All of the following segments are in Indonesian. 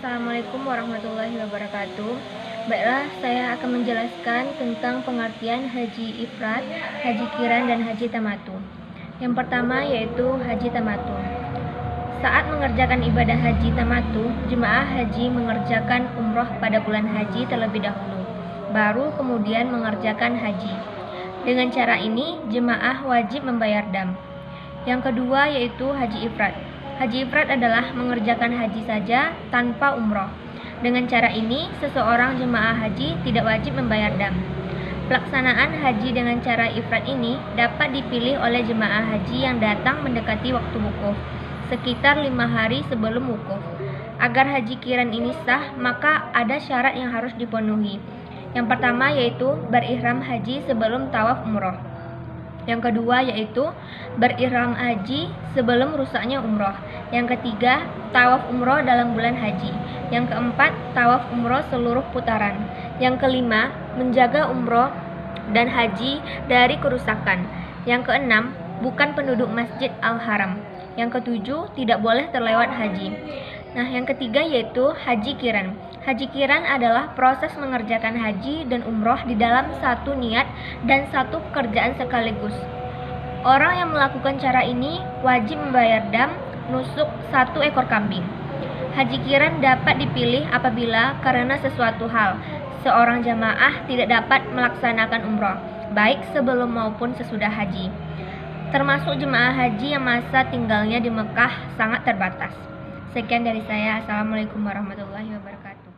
Assalamualaikum warahmatullahi wabarakatuh. Baiklah, saya akan menjelaskan tentang pengertian haji ifrad, haji qiran, dan haji tamattu. Yang pertama yaitu haji tamattu. Saat mengerjakan ibadah haji tamattu, jemaah haji mengerjakan umroh pada bulan haji terlebih dahulu, baru kemudian mengerjakan haji. Dengan cara ini, jemaah wajib membayar dam. Yang kedua yaitu haji ifrad. Haji ifrad adalah mengerjakan haji saja tanpa umroh. Dengan cara ini, seseorang jemaah haji tidak wajib membayar dam. Pelaksanaan haji dengan cara ifrad ini dapat dipilih oleh jemaah haji yang datang mendekati waktu wukuf, sekitar 5 hari sebelum wukuf. Agar haji qiran ini sah, maka ada syarat yang harus dipenuhi. Yang pertama yaitu berihram haji sebelum tawaf umroh. Yang kedua yaitu berihram haji sebelum rusaknya umroh. Yang ketiga, tawaf umroh dalam bulan haji. Yang keempat, tawaf umroh seluruh putaran. Yang kelima, menjaga umroh dan haji dari kerusakan. Yang keenam, bukan penduduk Masjid Al-Haram. Yang ketujuh, tidak boleh terlewat haji. Nah, yang ketiga yaitu haji qiran. Haji qiran adalah proses mengerjakan haji dan umroh di dalam satu niat dan satu pekerjaan sekaligus. Orang yang melakukan cara ini wajib membayar dam, nusuk 1 ekor kambing. Haji qiran dapat dipilih apabila karena sesuatu hal seorang jamaah tidak dapat melaksanakan umroh, baik sebelum maupun sesudah haji. Termasuk jemaah haji yang masa tinggalnya di Mekah sangat terbatas. Sekian dari saya. Assalamualaikum warahmatullahi wabarakatuh.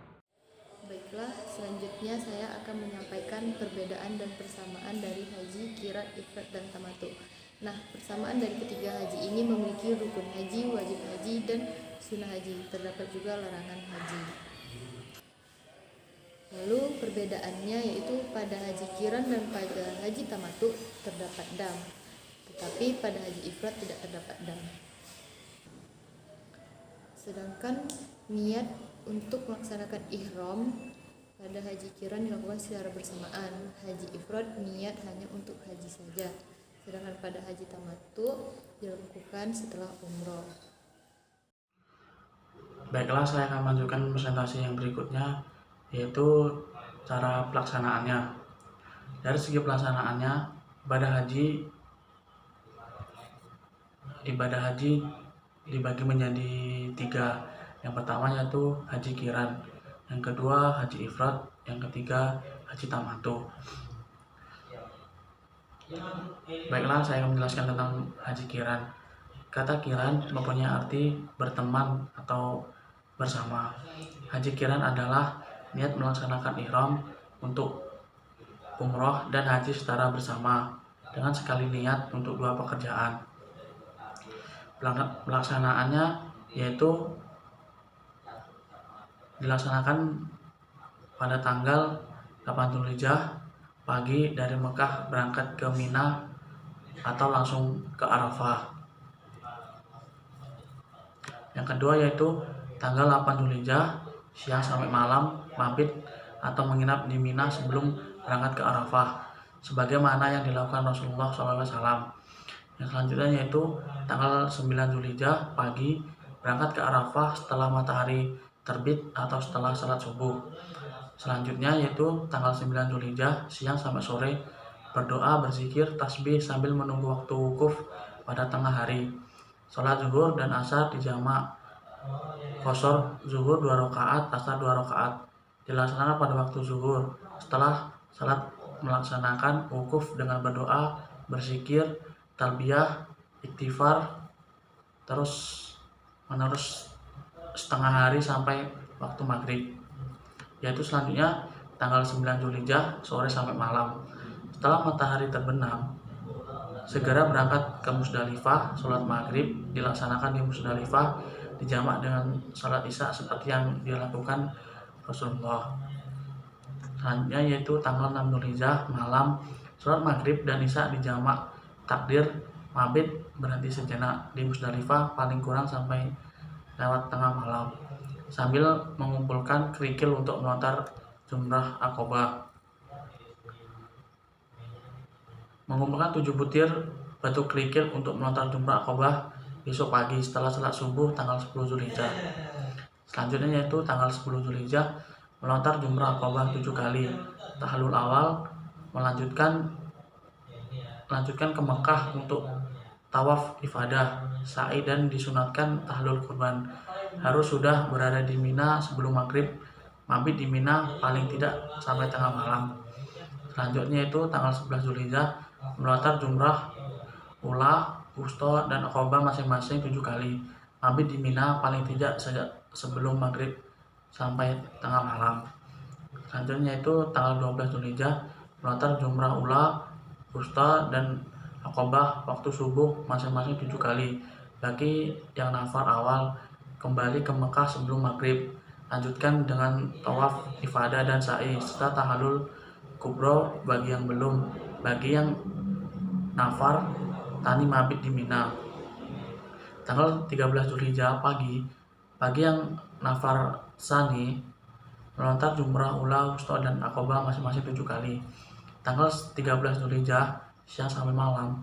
Baiklah, selanjutnya saya akan menyampaikan perbedaan dan persamaan dari haji, qiran, ifrad, dan tamattu. Nah, persamaan dari ketiga haji ini memiliki rukun haji, wajib haji, dan sunnah haji. Terdapat juga larangan haji. Lalu perbedaannya yaitu pada haji qiran dan pada haji tamattu terdapat dam, tetapi pada haji ifrad tidak terdapat dam. Sedangkan niat untuk melaksanakan ihram pada haji qiran dilakukan secara bersamaan. Haji ifrad niat hanya untuk haji saja. Sedangkan pada haji tamattu dilakukan setelah umroh. Baiklah, saya akan menunjukkan presentasi yang berikutnya, yaitu cara pelaksanaannya. Dari segi pelaksanaannya, ibadah haji dibagi menjadi 3. Yang pertama yaitu haji qiran, yang kedua haji ifrad, yang ketiga haji tamattu. Baiklah, saya akan menjelaskan tentang haji qiran. Kata qiran mempunyai arti berteman atau bersama. Haji qiran adalah niat melaksanakan ihram untuk umroh dan haji secara bersama dengan sekali niat untuk 2 pekerjaan. Pelaksanaannya yaitu dilaksanakan pada tanggal 8 Dzulhijjah pagi dari Mekah berangkat ke Mina atau langsung ke Arafah. Yang kedua yaitu tanggal 8 Dzulhijjah siang sampai malam mabit atau menginap di Mina sebelum berangkat ke Arafah, sebagaimana yang dilakukan Rasulullah SAW. Yang selanjutnya yaitu tanggal 9 Dzulhijjah pagi berangkat ke Arafah setelah matahari terbit atau setelah salat subuh. Selanjutnya yaitu tanggal 9 Dzulhijjah siang sampai sore berdoa, berzikir, tasbih sambil menunggu waktu wukuf pada tengah hari. Salat zuhur dan asar dijamak. Qashar zuhur 2 rakaat, asar 2 rakaat. Dilaksanakan pada waktu zuhur. Setelah salat melaksanakan wukuf dengan berdoa, berzikir, talbiyah, istighfar, terus menerus setengah hari sampai waktu maghrib. Yaitu selanjutnya tanggal 9 Dzulhijjah sore sampai malam. Setelah matahari terbenam, segera berangkat ke Musdalifah. Sholat maghrib dilaksanakan di Musdalifah, dijamak dengan salat isya seperti yang dilakukan Rasulullah. Selanjutnya yaitu tanggal 6 Dzulhijjah malam, sholat maghrib dan isya dijamak. Takdir mabit berhenti sejenak di Musdalifah paling kurang sampai lewat tengah malam sambil mengumpulkan kerikil untuk melontar jumrah Aqobah. Mengumpulkan 7 butir batu kerikil untuk melontar jumrah Aqobah besok pagi setelah salat subuh tanggal 10 Dzulhijjah. Selanjutnya yaitu tanggal 10 Zulhijjah melontar jumrah Aqabah 7 kali. Tahalul awal melanjutkan ke Mekah untuk tawaf ifadah, sa'i dan disunatkan tahlul kurban. Harus sudah berada di Mina sebelum maghrib, mabit di Mina paling tidak sampai tengah malam. Selanjutnya itu tanggal 11 Zulhijjah melontar jumrah ula, wusta dan Aqabah masing-masing 7 kali. Mabit di Mina paling tidak sejak sebelum maghrib sampai tengah malam. Selanjutnya itu tanggal 12 Zulhijjah melontar jumrah ula, wusta dan Aqabah waktu subuh masing-masing 7 kali. Bagi yang nafar awal kembali ke Mekah sebelum maghrib. Lanjutkan dengan tawaf ifadah dan sa'i serta tahalul kubro bagi yang belum. Bagi yang nafar tani mabit di Mina. Tanggal 13 Zulhijjah bagi yang nafar sani melontar jumrah ula, wusta dan Aqabah masing-masing 7 kali. Tanggal 13 Zulhijjah siang sampai malam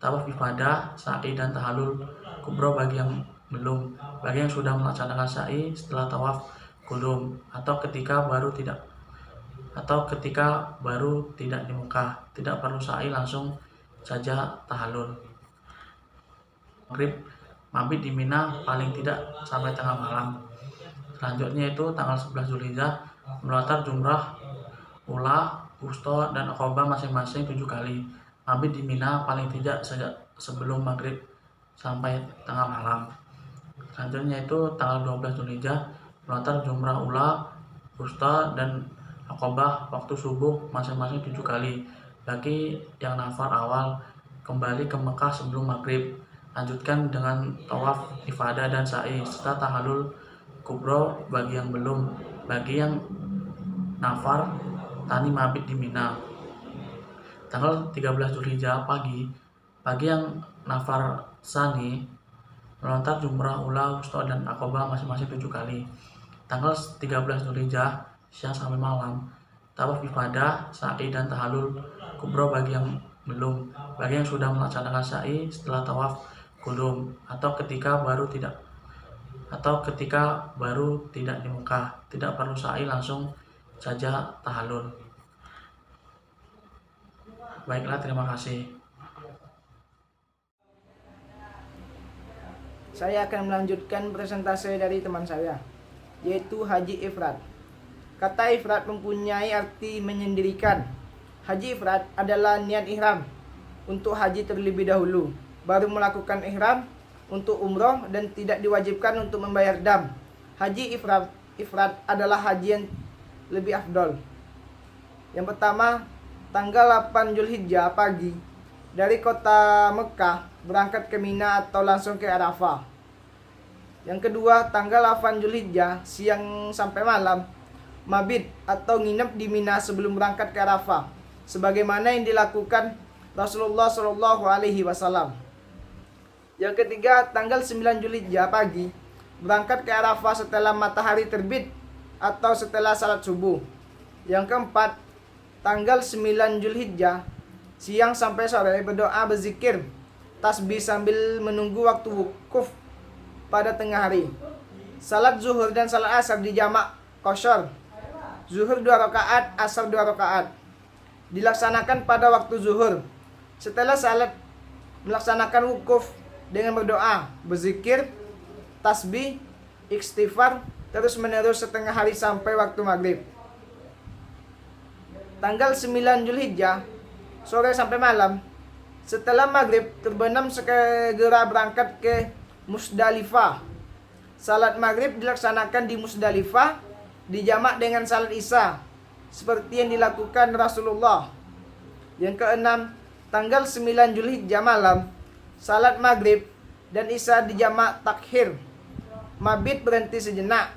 tawaf ifadah, sa'i dan tahalul kubro bagi yang belum. Bagi yang sudah melaksanakan sa'i setelah tawaf kudum atau ketika baru tidak di Mekah, tidak perlu sa'i, langsung saja tahalul. Maghrib mabit di Mina paling tidak sampai tengah malam. Selanjutnya itu tanggal 11 Zulhijjah melontar jumrah ula, wusta dan Aqabah masing-masing 7 kali. Mabit di Mina paling tidak sejak sebelum maghrib sampai tengah malam. Selanjutnya itu tanggal 12 Zulhijjah melontar jumrah ula, wusta dan Aqabah waktu subuh masing-masing 7 kali. Bagi yang nafar awal kembali ke Mekah sebelum maghrib. Lanjutkan dengan tawaf ifadah dan sa'i serta tahalul kubro bagi yang belum. Bagi yang nafar tani mabit di Mina. Tanggal 13 Zulhijjah bagi yang nafar sani melontar jumrah ula, wusta dan Aqabah masing-masing 7 kali. Tanggal 13 Zulhijjah siang sampai malam tawaf ifadah, sa'i dan tahalul kubro bagi yang belum. Bagi yang sudah melaksanakan sa'i setelah tawaf kudum atau ketika baru tidak di Mekah, tidak perlu sa'i, langsung saja tahalul. Baiklah, terima kasih. Saya akan melanjutkan presentasi dari teman saya, yaitu Haji Ifrad. Kata ifrad mempunyai arti menyendirikan. Haji ifrad adalah niat ihram untuk haji terlebih dahulu, baru melakukan ihram untuk umroh dan tidak diwajibkan untuk membayar dam. Haji ifrad adalah haji yang lebih afdol. Yang pertama, tanggal 8 Zulhijjah pagi dari kota Mekah berangkat ke Mina atau langsung ke Arafah. Yang kedua, tanggal 8 Zulhijjah siang sampai malam mabit atau nginep di Mina sebelum berangkat ke Arafah, sebagaimana yang dilakukan Rasulullah SAW. Yang ketiga, tanggal 9 Zulhijjah pagi berangkat ke Arafah setelah matahari terbit atau setelah salat subuh. Yang keempat, tanggal 9 Zulhijjah siang sampai sore berdoa, berzikir, tasbih sambil menunggu waktu wukuf pada tengah hari. Salat zuhur dan salat asar dijamak qashar. Zuhur 2 rakaat, asar 2 rakaat. Dilaksanakan pada waktu zuhur. Setelah salat melaksanakan wukuf dengan berdoa, berzikir, tasbih, istighfar terus menerus setengah hari sampai waktu maghrib. Tanggal 9 Zulhijjah sore sampai malam, setelah maghrib terbenam segera berangkat ke Musdalifah. Salat maghrib dilaksanakan di Musdalifah, dijamak dengan salat isya seperti yang dilakukan Rasulullah. Yang keenam, tanggal 9 Zulhijjah malam, salat maghrib dan isya dijamak takhir. Mabit berhenti sejenak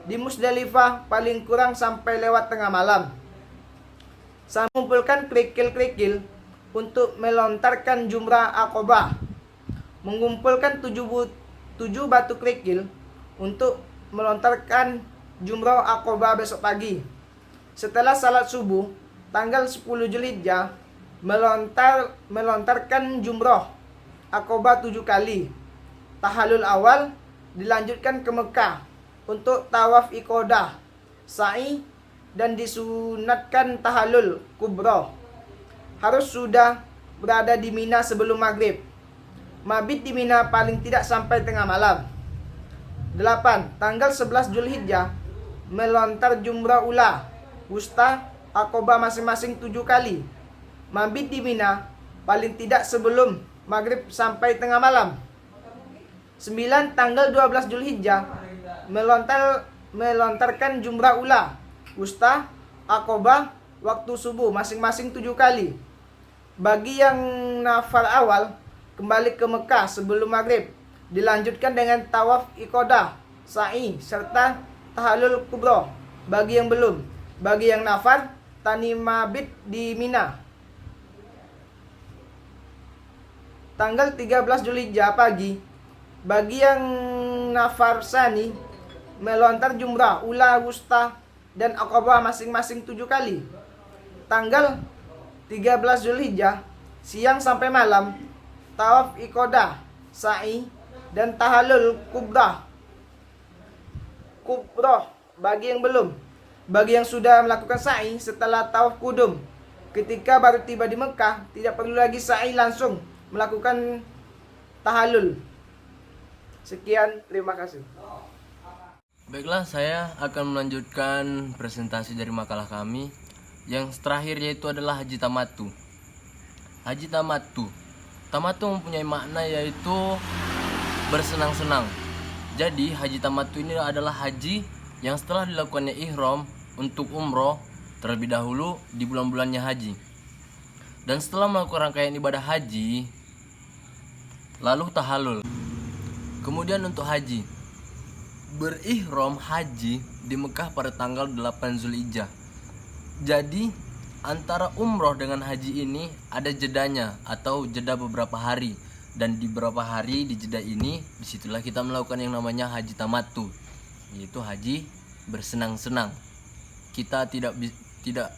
di Musdalifah paling kurang sampai lewat tengah malam. Saya mengumpulkan kerikil-kerikil untuk melontarkan jumrah Aqabah. Mengumpulkan 7 batu kerikil untuk melontarkan jumrah Aqabah besok pagi. Setelah salat subuh tanggal 10 Zulhijjah melontarkan jumrah Aqabah 7 kali. Tahalul awal dilanjutkan ke Mekah untuk tawaf iqadah, sa'i, dan disunatkan tahallul kubra. Harus sudah berada di Mina sebelum maghrib. Mabit di Mina paling tidak sampai tengah malam. 8. Tanggal 11 Zulhijjah melontar jumrah ula, wusta, aqobah masing-masing 7 kali. Mabit di Mina paling tidak sebelum maghrib sampai tengah malam. 9. Tanggal 12 Zulhijjah melontarkan jumrah ula, wusta, aqobah, waktu subuh masing-masing 7 kali. Bagi yang nafar awal, kembali ke Mekah sebelum maghrib, dilanjutkan dengan tawaf iqadah, sa'i, serta tahallul kubra. Bagi yang belum, bagi yang nafar, tani mabit di Mina. Tanggal 13 Zulhijjah pagi, bagi yang nafar sani, melontar jumrah ula, wusta, dan aqabah masing-masing 7 kali. Tanggal 13 Zulhijjah siang sampai malam, tawaf iqadah, sa'i, dan tahallul kubra. Bagi yang belum, bagi yang sudah melakukan sa'i setelah tawaf kudum, ketika baru tiba di Mekah, tidak perlu lagi sa'i, langsung melakukan tahallul. Sekian, terima kasih. Baiklah, saya akan melanjutkan presentasi dari makalah kami. Yang terakhir yaitu adalah Haji Tamattu. Haji Tamattu. Tamattu mempunyai makna yaitu bersenang-senang. Jadi Haji Tamattu ini adalah haji yang setelah dilakukannya ihram untuk umroh terlebih dahulu di bulan-bulannya haji. Dan setelah melakukan rangkaian ibadah haji, lalu tahallul. Kemudian untuk haji, berihram haji di Mekah pada tanggal 8 Zulhijjah. Jadi antara umroh dengan haji ini ada jedanya atau jeda beberapa hari, dan di beberapa hari di jeda ini disitulah kita melakukan yang namanya haji tamattu, yaitu haji bersenang-senang. Kita tidak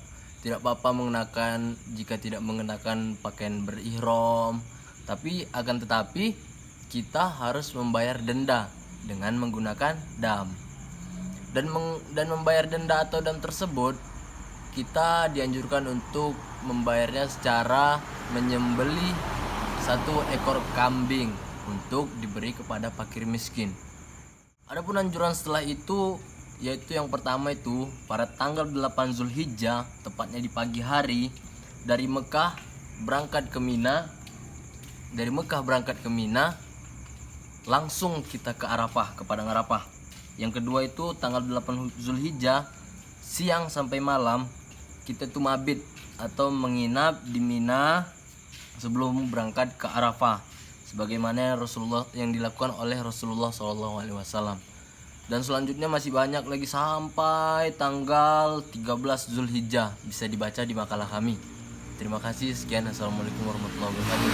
apa-apa mengenakan jika tidak mengenakan pakaian berihram, tapi akan tetapi kita harus membayar denda dengan menggunakan dam. Dan membayar denda atau dam tersebut kita dianjurkan untuk membayarnya secara menyembelih 1 ekor kambing untuk diberi kepada fakir miskin. Adapun anjuran setelah itu yaitu yang pertama itu pada tanggal 8 Zulhijjah, tepatnya di pagi hari, dari Mekah berangkat ke Mina. Dari Mekah berangkat ke Mina, langsung kita ke Arafah, ke Padang Arafah. Yang kedua itu tanggal 8 Zulhijjah siang sampai malam kita tuh mabit atau menginap di Mina sebelum berangkat ke Arafah, sebagaimana Rasulullah yang dilakukan oleh Rasulullah SAW. Dan selanjutnya masih banyak lagi sampai tanggal 13 Zulhijjah, bisa dibaca di makalah kami. Terima kasih, sekian, assalamualaikum warahmatullahi wabarakatuh.